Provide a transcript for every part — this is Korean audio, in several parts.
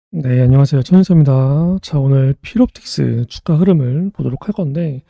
네, 안녕하세요. 천인서입니다. 자, 오늘 필옵틱스 주가 흐름을 보도록 할 건데,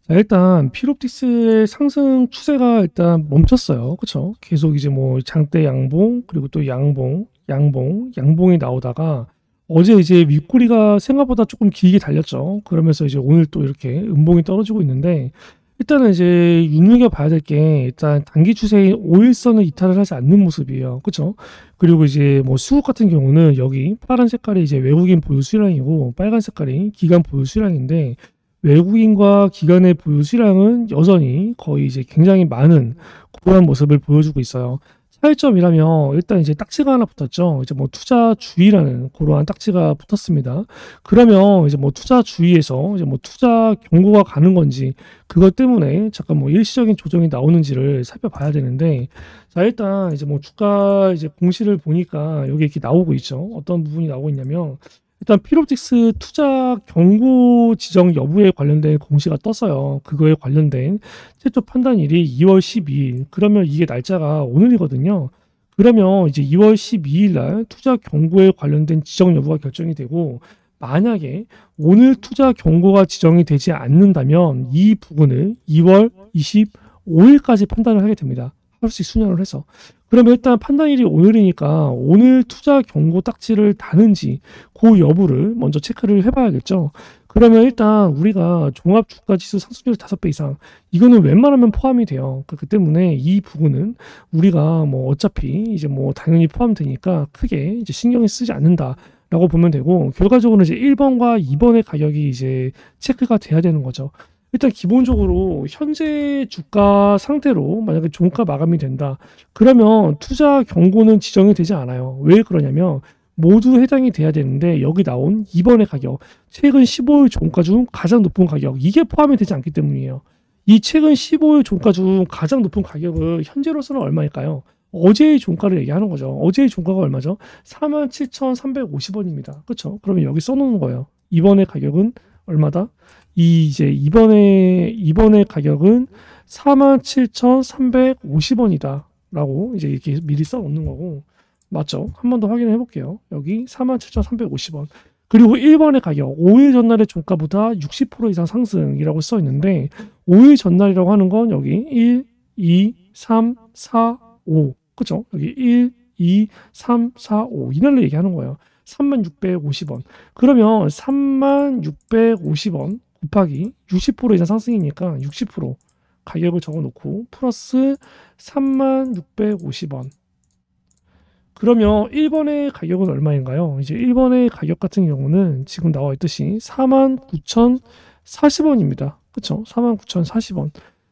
자, 일단 필옵틱스의 상승 추세가 일단 멈췄어요. 그쵸? 계속 이제 뭐 장대 양봉, 그리고 또 양봉이 나오다가 어제 이제 윗꼬리가 생각보다 조금 길게 달렸죠. 그러면서 이제 오늘 또 이렇게 음봉이 떨어지고 있는데, 일단은 이제 눈여겨봐야 될 게 일단 단기 추세인 5일선을 이탈을 하지 않는 모습이에요. 그쵸? 그리고 이제 뭐 수급 같은 경우는 여기 파란 색깔이 이제 외국인 보유 수량이고 빨간 색깔이 기관 보유 수량인데, 외국인과 기관의 보유 수량은 여전히 거의 이제 굉장히 많은 그러한 모습을 보여주고 있어요. 차이점이라면 일단 이제 딱지가 하나 붙었죠. 이제 뭐 투자 주의라는 그러한 딱지가 붙었습니다. 그러면 이제 뭐 투자 주의에서 이제 뭐 투자 경고가 가는 건지, 그것 때문에 잠깐 뭐 일시적인 조정이 나오는지를 살펴봐야 되는데, 자, 일단 이제 뭐 주가 이제 공시를 보니까 여기 이렇게 나오고 있죠. 어떤 부분이 나오고 있냐면, 일단 필옵틱스 투자 경고 지정 여부에 관련된 공시가 떴어요. 그거에 관련된 최초 판단일이 2월 12일. 그러면 이게 날짜가 오늘이거든요. 그러면 이제 2월 12일 날 투자 경고에 관련된 지정 여부가 결정이 되고, 만약에 오늘 투자 경고가 지정이 되지 않는다면 이 부분을 2월 25일까지 판단을 하게 됩니다. 하루씩 수년을 해서. 그러면 일단 판단일이 오늘이니까 오늘 투자 경고 딱지를 다는지 그 여부를 먼저 체크를 해봐야겠죠. 그러면 일단 우리가 종합 주가 지수 상승률 5배 이상, 이거는 웬만하면 포함이 돼요. 그렇기 때문에 이 부분은 우리가 뭐 어차피 이제 뭐 당연히 포함되니까 크게 이제 신경을 쓰지 않는다라고 보면 되고, 결과적으로 이제 1번과 2번의 가격이 이제 체크가 돼야 되는 거죠. 일단 기본적으로 현재 주가 상태로 만약에 종가 마감이 된다, 그러면 투자 경고는 지정이 되지 않아요. 왜 그러냐면 모두 해당이 돼야 되는데, 여기 나온 2번의 가격, 최근 15일 종가 중 가장 높은 가격, 이게 포함이 되지 않기 때문이에요. 이 최근 15일 종가 중 가장 높은 가격은 현재로서는 얼마일까요? 어제의 종가를 얘기하는 거죠. 어제의 종가가 얼마죠? 47,350원입니다. 그렇죠? 그러면 여기 써놓는 거예요. 이번의 가격은 얼마다? 이제 이번의 가격은 47,350원이다 라고 이제 이렇게 미리 써 놓는 거고, 맞죠? 한 번 더 확인해 볼게요. 여기 47,350원. 그리고 1번의 가격, 5일 전날의 종가보다 60% 이상 상승이라고 써 있는데, 5일 전날이라고 하는 건 여기 1, 2, 3, 4, 5. 그죠? 여기 1, 2, 3, 4, 5. 이날로 얘기하는 거예요. 3650원. 그러면 3650원 곱하기 60% 이상 상승이니까 60% 가격을 적어놓고 플러스 3650원. 그러면 1번의 가격은 얼마인가요? 이제 1번의 가격 같은 경우는 지금 나와 있듯이 49,040원입니다. 그쵸? 49,040원.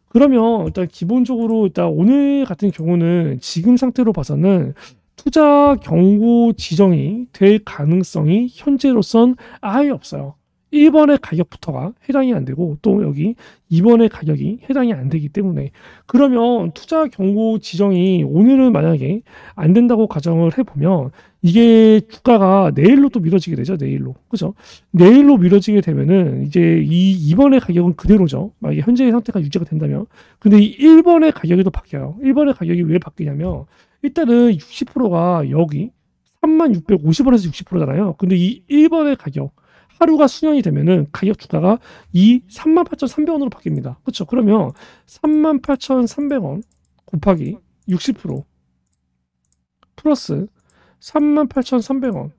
그러면 일단 기본적으로 일단 오늘 같은 경우는 지금 상태로 봐서는 투자 경고 지정이 될 가능성이 현재로선 아예 없어요. 1번의 가격부터가 해당이 안 되고, 또 여기 2번의 가격이 해당이 안 되기 때문에, 그러면 투자 경고 지정이 오늘은 만약에 안 된다고 가정을 해보면 이게 주가가 내일로 또 미뤄지게 되죠. 내일로. 그죠? 내일로 미뤄지게 되면은 이제 이 2번의 가격은 그대로죠. 만약에 현재의 상태가 유지가 된다면. 근데 이 1번의 가격이 또 바뀌어요. 1번의 가격이 왜 바뀌냐면, 일단은 60%가 여기 3650원에서 60%잖아요. 근데 이 1번의 가격, 하루가 수년이 되면은 가격 주가가 이 38,300원으로 바뀝니다. 그렇죠? 그러면 38,300원 곱하기 60% 플러스 38,300원.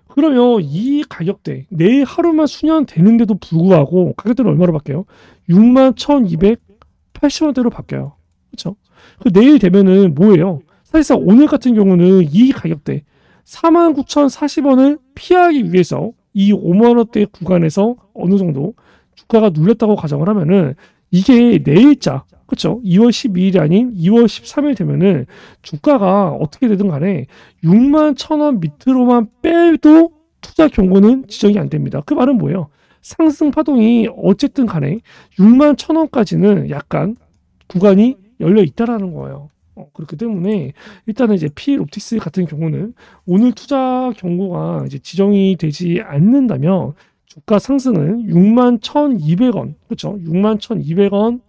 그러면 이 가격대 내일 하루만 수년 되는데도 불구하고 가격대는 얼마로 바뀌어요? 61,280원대로 바뀌어요. 그렇죠? 그 내일 되면은 뭐예요? 사실상 오늘 같은 경우는 이 가격대 49,040원을 피하기 위해서 이 5만 원대 구간에서 어느 정도 주가가 눌렸다고 가정을 하면은 이게 내일자, 그렇죠? 2월 12일이 아닌 2월 13일 되면은 주가가 어떻게 되든 간에 6만 1,000원 밑으로만 빼도 투자 경고는 지정이 안 됩니다. 그 말은 뭐예요? 상승 파동이 어쨌든 간에 6만 1,000원까지는 약간 구간이 열려 있다라는 거예요. 그렇기 때문에 일단은 이제 필옵틱스 같은 경우는 오늘 투자 경고가 이제 지정이 되지 않는다면 주가 상승은 61,200원, 그렇죠? 61,200원까지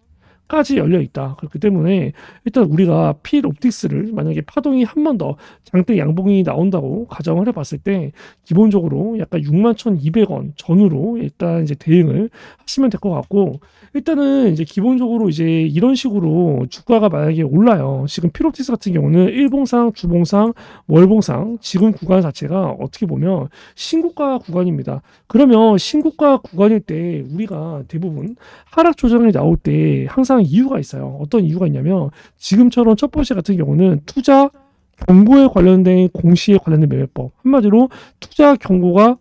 10시까지 열려 있다. 그렇기 때문에 일단 우리가 필옵틱스를 만약에 파동이 한 번 더 장대 양봉이 나온다고 가정을 해봤을 때 기본적으로 약간 61,200원 전후로 일단 이제 대응을 하시면 될 것 같고, 일단은 이제 기본적으로 이제 이런 식으로 주가가 만약에 올라요. 지금 필옵틱스 같은 경우는 일봉상, 주봉상, 월봉상 지금 구간 자체가 어떻게 보면 신고가 구간입니다. 그러면 신고가 구간일 때 우리가 대부분 하락 조정이 나올 때 항상 이유가 있어요. 어떤 이유가 있냐면 지금처럼 첫 번째 같은 경우는 투자 경고에 관련된 공시에 관련된 매매법, 한마디로 투자 경고가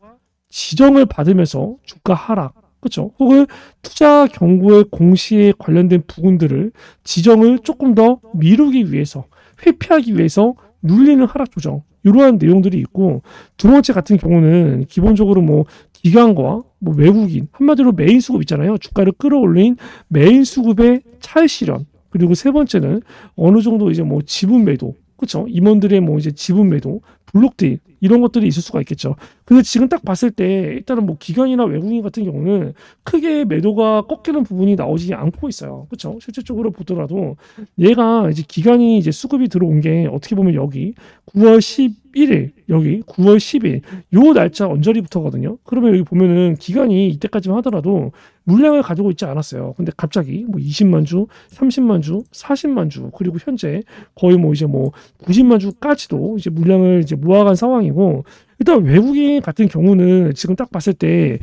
지정을 받으면서 주가 하락, 그렇죠? 혹은 투자 경고의 공시에 관련된 부분들을 지정을 조금 더 미루기 위해서, 회피하기 위해서 눌리는 하락 조정, 이러한 내용들이 있고, 두 번째 같은 경우는 기본적으로 뭐 기관과 뭐 외국인, 한마디로 메인 수급 있잖아요. 주가를 끌어올린 메인 수급의 차익 실현. 그리고 세 번째는 어느 정도 이제 뭐 지분 매도, 그렇죠? 임원들의 뭐 이제 지분 매도, 블록딜 이런 것들이 있을 수가 있겠죠. 근데 지금 딱 봤을 때 일단은 뭐 기관이나 외국인 같은 경우는 크게 매도가 꺾이는 부분이 나오지 않고 있어요. 그렇죠? 실질적으로 보더라도 얘가 이제 기관이 이제 수급이 들어온 게 어떻게 보면 여기 9월 11일, 여기 9월 10일 요 날짜 언저리부터거든요. 그러면 여기 보면은 기관이 이때까지만 하더라도 물량을 가지고 있지 않았어요. 근데 갑자기 뭐 20만 주, 30만 주, 40만 주, 그리고 현재 거의 뭐 이제 뭐 90만 주까지도 이제 물량을 이제 모아간 상황이고, 일단 외국인 같은 경우는 지금 딱 봤을 때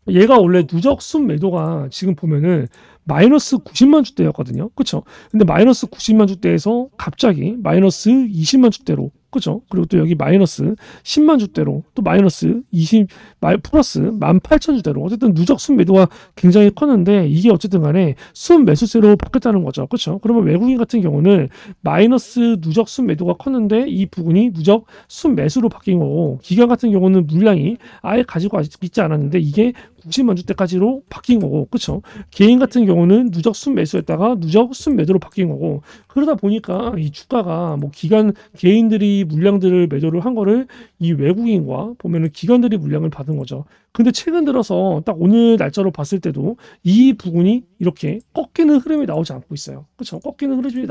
얘가 원래 누적 순 매도가 지금 보면은 마이너스 90만 주대였거든요. 그렇죠? 근데 마이너스 90만 주대에서 갑자기 마이너스 20만 주대로, 그렇죠? 그리고 또 여기 마이너스 10만 주대로 또 마이너스 20 플러스 18,000주대로 어쨌든 누적 순 매도가 굉장히 컸는데 이게 어쨌든 간에 순 매수세로 바뀌었다는 거죠. 그렇죠? 그러면 외국인 같은 경우는 마이너스 누적 순 매도가 컸는데 이 부분이 누적 순 매수로 바뀐 거고, 기관 같은 경우는 물량이 아예 가지고 있지 않았는데 이게 90만 주대까지로 바뀐 거고, 그렇죠? 개인 같은 경우는 누적 순 매수했다가 누적 순 매도로 바뀐 거고, 그러다 보니까 이 주가가 뭐 기관 개인들이 물량들을 매도를 한 거를 이 외국인과 보면은 기관들이 물량을 받은 거죠. 근데 최근 들어서 딱 오늘 날짜로 봤을 때도 이 부분이 이렇게 꺾이는 흐름이 나오지 않고 있어요. 그렇죠? 꺾이는 흐름이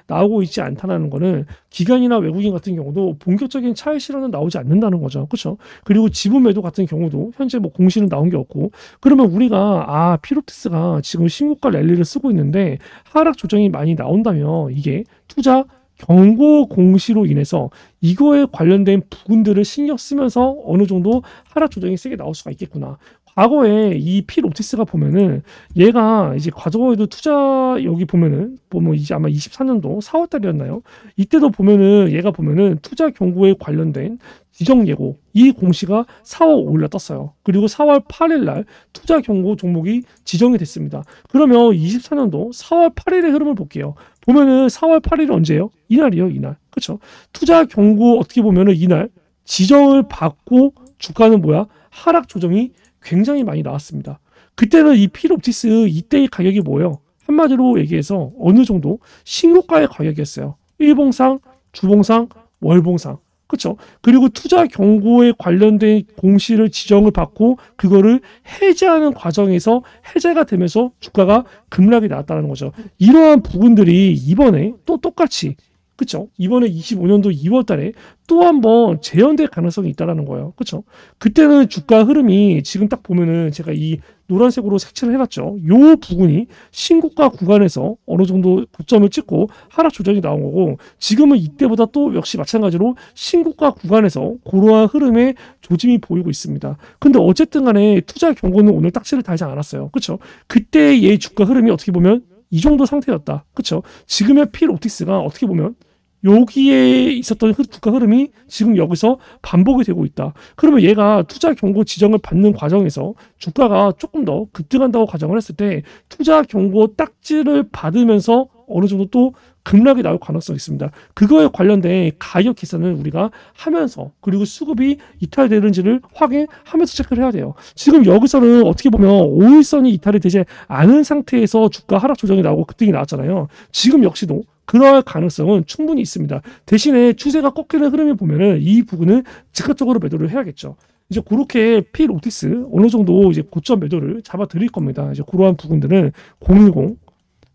나오고 있지 않다는 거는 기관이나 외국인 같은 경우도 본격적인 차익 실현은 나오지 않는다는 거죠. 그렇죠? 그리고 지분 매도 같은 경우도 현재 뭐 공시는 나온 게 없고, 그러면 우리가 필옵틱스가 지금 신고가 랠리를 쓰고 있는데 하락 조정이 많이 나온다면 이게 투자 경고 공시로 인해서 이거에 관련된 부분들을 신경 쓰면서 어느 정도 하락 조정이 세게 나올 수가 있겠구나. 과거에 이 필옵틱스가 보면은 얘가 이제 과거에도 투자 여기 보면은 이제 아마 24년도 4월 달이었나요? 이때도 보면은 얘가 보면은 투자 경고에 관련된 지정 예고 이 공시가 4월 5일 날 떴어요. 그리고 4월 8일 날 투자 경고 종목이 지정이 됐습니다. 그러면 24년도 4월 8일의 흐름을 볼게요. 보면은 4월 8일은 언제예요? 이날이요, 이날. 그렇죠? 투자 경고 어떻게 보면은 이날 지정을 받고 주가는 뭐야? 하락 조정이 굉장히 많이 나왔습니다. 그때는 이 필옵틱스 이때의 가격이 뭐예요? 한마디로 얘기해서 어느 정도 신고가의 가격이었어요. 일봉상, 주봉상, 월봉상. 그렇죠? 그리고 투자 경고에 관련된 공시를 지정을 받고 그거를 해제하는 과정에서 해제가 되면서 주가가 급락이 나왔다는 거죠. 이러한 부분들이 이번에 또 똑같이, 그렇죠? 이번에 25년도 2월 달에 또 한 번 재현될 가능성이 있다는 거예요. 그렇죠? 그때는 주가 흐름이 지금 딱 보면은 제가 이 노란색으로 색칠을 해놨죠. 요 부분이 신고가 구간에서 어느 정도 고점을 찍고 하락 조정이 나온 거고, 지금은 이때보다 또 역시 마찬가지로 신고가 구간에서 그러한 흐름의 조짐이 보이고 있습니다. 근데 어쨌든 간에 투자 경고는 오늘 딱지를 달지 않았어요. 그렇죠? 그때의 주가 흐름이 어떻게 보면 이 정도 상태였다. 그렇죠? 지금의 필옵틱스가 어떻게 보면 여기에 있었던 주가 흐름이 지금 여기서 반복이 되고 있다. 그러면 얘가 투자 경고 지정을 받는 과정에서 주가가 조금 더 급등한다고 가정을 했을 때 투자 경고 딱지를 받으면서 어느 정도 또 급락이 나올 가능성이 있습니다. 그거에 관련된 가격 계산을 우리가 하면서, 그리고 수급이 이탈되는지를 확인하면서 체크를 해야 돼요. 지금 여기서는 어떻게 보면 5일선이 이탈이 되지 않은 상태에서 주가 하락 조정이 나오고 급등이 나왔잖아요. 지금 역시도 그럴 가능성은 충분히 있습니다. 대신에 추세가 꺾이는 흐름을 보면은 이 부분은 즉각적으로 매도를 해야겠죠. 이제 그렇게 필옵틱스 어느 정도 이제 고점 매도를 잡아 드릴 겁니다. 이제 그러한 부분들은 010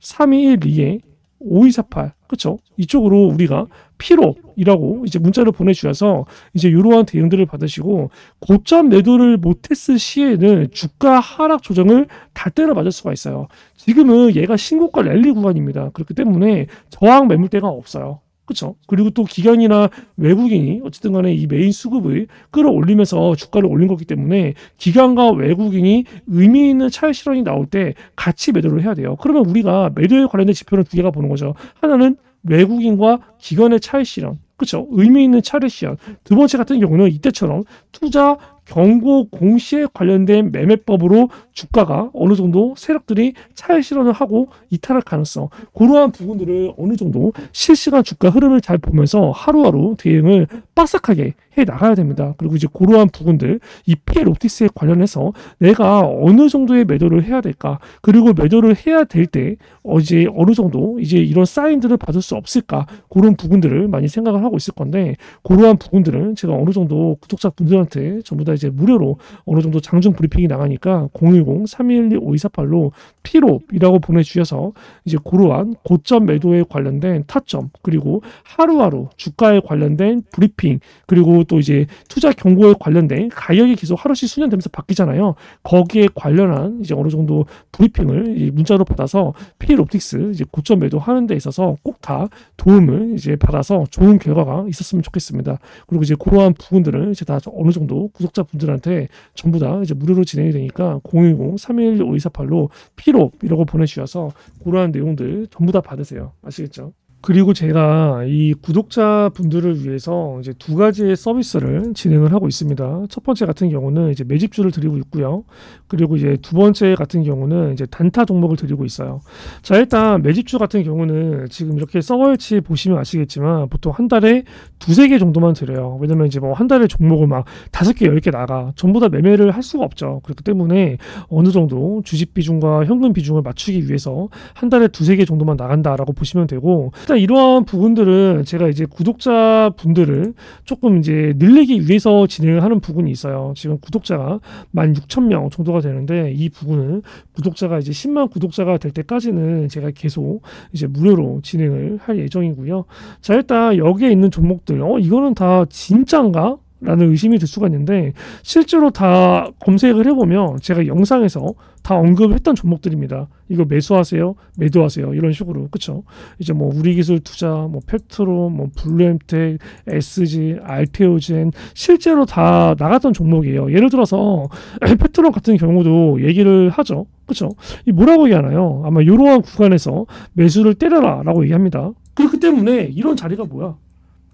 3212에 5248 그쵸? 이쪽으로 우리가 필옵이라고 이제 문자를 보내주셔서 이제 이러한 대응들을 받으시고 고점 매도를 못했을 시에는 주가 하락 조정을 다 때려 맞을 수가 있어요. 지금은 얘가 신고가 랠리 구간입니다. 그렇기 때문에 저항 매물대가 없어요. 그렇죠. 그리고 또 기관이나 외국인이 어쨌든 간에 이 메인 수급을 끌어올리면서 주가를 올린 거기 때문에 기관과 외국인이 의미 있는 차익 실현이 나올 때 같이 매도를 해야 돼요. 그러면 우리가 매도에 관련된 지표는 두 개가 보는 거죠. 하나는 외국인과 기관의 차익 실현. 그렇죠. 의미 있는 차익 실현. 두 번째 같은 경우는 이때처럼 투자 경고 공시에 관련된 매매법으로 주가가 어느 정도 세력들이 차익 실현을 하고 이탈할 가능성 그러한 부분들을 어느 정도 실시간 주가 흐름을 잘 보면서 하루하루 대응을 빠삭하게 해 나가야 됩니다. 그리고 이제 그러한 부분들 이 필옵틱스에 관련해서 내가 어느 정도의 매도를 해야 될까 그리고 매도를 해야 될 때 이제 어느 정도 이제 이런 사인들을 받을 수 없을까 그런 부분들을 많이 생각을 하고 있을 건데 그러한 부분들은 제가 어느 정도 구독자분들한테 전부 다 이제 무료로 어느 정도 장중 브리핑이 나가니까 010-3212-5248로 필옵이라고 보내주셔서 이제 그러한 고점 매도에 관련된 타점 그리고 하루하루 주가에 관련된 브리핑 그리고 또 이제 투자 경고에 관련된 가격이 계속 하루씩 수년되면서 바뀌잖아요. 거기에 관련한 이제 어느 정도 브리핑을 문자로 받아서 필옵틱스 이제 고점 매도하는 데 있어서 꼭 다 도움을 이제 받아서 좋은 결과가 있었으면 좋겠습니다. 그리고 이제 그러한 부분들은 이제 다 어느 정도 구독자분들한테 전부 다 이제 무료로 진행이 되니까 010-3212-5248로 필옵이라고 보내주셔서 그러한 내용들 전부 다 받으세요. 아시겠죠? 그리고 제가 이 구독자분들을 위해서 이제 두 가지의 서비스를 진행을 하고 있습니다. 첫 번째 같은 경우는 이제 매집주를 드리고 있고요. 그리고 이제 두 번째 같은 경우는 이제 단타 종목을 드리고 있어요. 자, 일단 매집주 같은 경우는 지금 이렇게 서버일치 보시면 아시겠지만 보통 한 달에 두세 개 정도만 드려요. 왜냐면 이제 뭐 한 달에 종목을 막 5개, 10개 나가. 전부 다 매매를 할 수가 없죠. 그렇기 때문에 어느 정도 주식 비중과 현금 비중을 맞추기 위해서 한 달에 두세 개 정도만 나간다라고 보시면 되고 일단 이러한 부분들은 제가 이제 구독자분들을 조금 이제 늘리기 위해서 진행을 하는 부분이 있어요. 지금 구독자가 16,000명 정도가 되는데 이 부분은 구독자가 이제 10만 구독자가 될 때까지는 제가 계속 이제 무료로 진행을 할 예정이고요. 자, 일단 여기에 있는 종목들, 이거는 다 진짠가? 라는 의심이 들 수가 있는데 실제로 다 검색을 해보면 제가 영상에서 다 언급했던 종목들입니다. 이거 매수하세요, 매도하세요 이런 식으로 그쵸? 이제 뭐 우리기술 투자, 뭐 팩트로, 뭐 블루엠텍, SG, 알테오젠 실제로 다 나갔던 종목이에요. 예를 들어서 팩트로 같은 경우도 얘기를 하죠, 그쵸? 이 뭐라고 얘기하나요? 아마 이러한 구간에서 매수를 때려라라고 얘기합니다. 그렇기 때문에 이런 자리가 뭐야?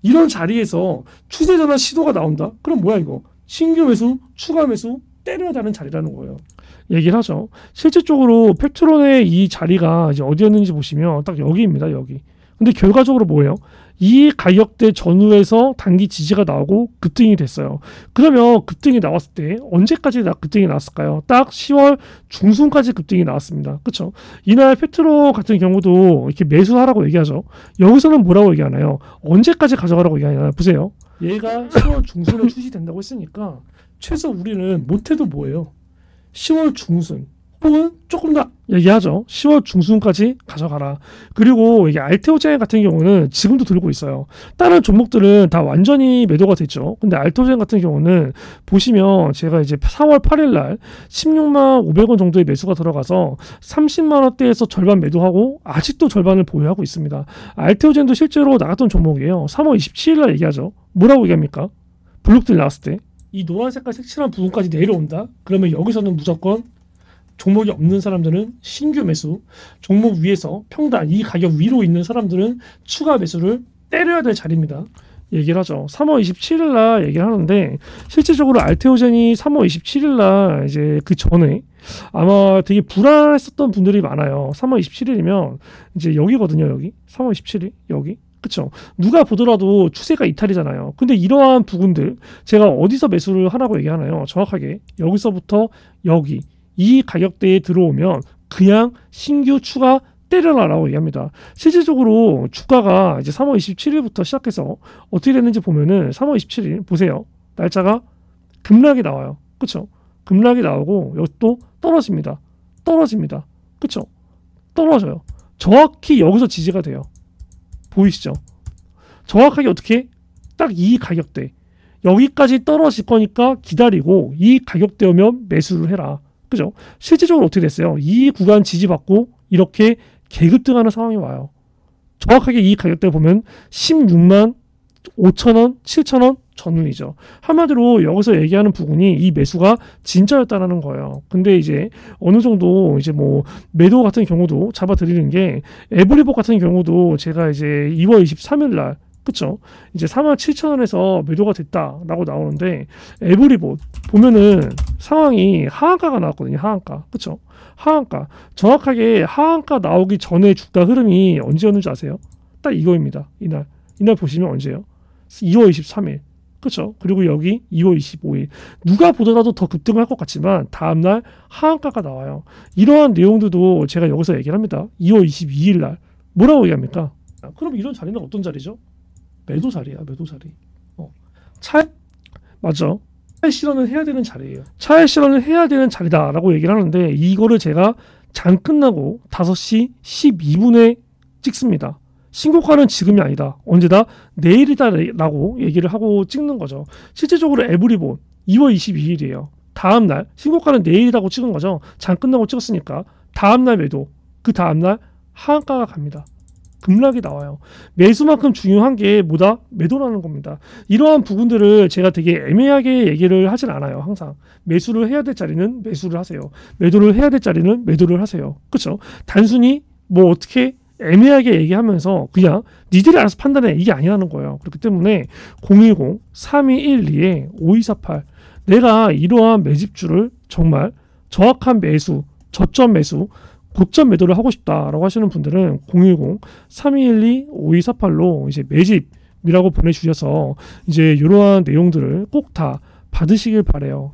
이런 자리에서 추세 전환 시도가 나온다? 그럼 뭐야 이거? 신규 매수, 추가 매수, 때려야 되는 자리라는 거예요. 얘기를 하죠. 실질적으로 팩트론의 이 자리가 이제 어디였는지 보시면 딱 여기입니다. 여기. 근데 결과적으로 뭐예요? 이 가격대 전후에서 단기 지지가 나오고 급등이 됐어요. 그러면 급등이 나왔을 때 언제까지 급등이 나왔을까요? 딱 10월 중순까지 급등이 나왔습니다. 그렇죠? 이날 페트로 같은 경우도 이렇게 매수하라고 얘기하죠. 여기서는 뭐라고 얘기하나요? 언제까지 가져가라고 얘기하나요? 보세요. 얘가 10월 중순에 출시된다고 했으니까 최소 우리는 못해도 뭐예요? 10월 중순 혹은 조금 더 얘기하죠. 10월 중순까지 가져가라. 그리고 이게 알테오젠 같은 경우는 지금도 들고 있어요. 다른 종목들은 다 완전히 매도가 됐죠. 근데 알테오젠 같은 경우는 보시면 제가 이제 4월 8일 날 16만 500원 정도의 매수가 들어가서 30만 원대에서 절반 매도하고 아직도 절반을 보유하고 있습니다. 알테오젠도 실제로 나갔던 종목이에요. 3월 27일 날 얘기하죠. 뭐라고 얘기합니까? 블록들 나왔을 때 이 노란 색깔 색칠한 부분까지 내려온다. 그러면 여기서는 무조건 종목이 없는 사람들은 신규 매수, 종목 위에서 평단 이 가격 위로 있는 사람들은 추가 매수를 때려야 될 자리입니다. 얘기를 하죠. 3월 27일 날 얘기를 하는데 실질적으로 알테오젠이 3월 27일 날 이제 그 전에 아마 되게 불안했었던 분들이 많아요. 3월 27일이면 이제 여기거든요. 여기 3월 27일 여기. 그쵸? 누가 보더라도 추세가 이탈이잖아요. 근데 이러한 부분들 제가 어디서 매수를 하라고 얘기하나요? 정확하게 여기서부터 여기 이 가격대에 들어오면 그냥 신규 추가 때려라라고 얘기합니다. 실질적으로 주가가 이제 3월 27일부터 시작해서 어떻게 됐는지 보면은 3월 27일 보세요. 날짜가 급락이 나와요. 그쵸? 급락이 나오고 여기 또 떨어집니다. 떨어집니다. 그쵸? 떨어져요. 정확히 여기서 지지가 돼요. 보이시죠? 정확하게 어떻게? 딱 이 가격대. 여기까지 떨어질 거니까 기다리고 이 가격대 오면 매수를 해라. 그죠? 실질적으로 어떻게 됐어요? 이 구간 지지받고 이렇게 계급등하는 상황이 와요. 정확하게 이 가격대 보면 16만 5천원, 7천원 전운이죠. 한마디로 여기서 얘기하는 부분이 이 매수가 진짜였다라는 거예요. 근데 이제 어느 정도 이제 뭐 매도 같은 경우도 잡아드리는 게 에브리봇 같은 경우도 제가 이제 2월 23일 날 그쵸? 이제 4만 7천 원에서 매도가 됐다라고 나오는데 에브리봇 보면은 상황이 하한가가 나왔거든요. 하한가. 그쵸? 하한가. 정확하게 하한가 나오기 전에 주가 흐름이 언제였는지 아세요? 딱 이거입니다. 이날 보시면 언제예요? 2월 23일. 그쵸? 그리고 여기 2월 25일. 누가 보더라도 더 급등을 할 것 같지만 다음날 하한가가 나와요. 이러한 내용들도 제가 여기서 얘기를 합니다. 2월 22일 날. 뭐라고 얘기합니까? 그럼 이런 자리는 어떤 자리죠? 매도 자리야, 매도 자리. 맞죠? 차익 실현을 해야 되는 자리예요. 차익 실현을 해야 되는 자리다라고 얘기를 하는데 이거를 제가 장 끝나고 5시 12분에 찍습니다. 신고가는 지금이 아니다. 언제다? 내일이다라고 얘기를 하고 찍는 거죠. 실제적으로 에브리본 2월 22일이에요. 다음날 신고가는 내일이라고 찍은 거죠. 장 끝나고 찍었으니까 다음날 매도, 그 다음날 하한가가 갑니다. 급락이 나와요. 매수만큼 중요한 게 뭐다? 매도라는 겁니다. 이러한 부분들을 제가 되게 애매하게 얘기를 하진 않아요. 항상 매수를 해야 될 자리는 매수를 하세요. 매도를 해야 될 자리는 매도를 하세요. 그렇죠? 단순히 뭐 어떻게 애매하게 얘기하면서 그냥 니들이 알아서 판단해 이게 아니라는 거예요. 그렇기 때문에 010-3212-5248 내가 이러한 매집주를 정말 정확한 매수, 저점 매수 고점 매도를 하고 싶다라고 하시는 분들은 010-3212-5248로 이제 매집이라고 보내주셔서 이제 이러한 내용들을 꼭 다 받으시길 바래요.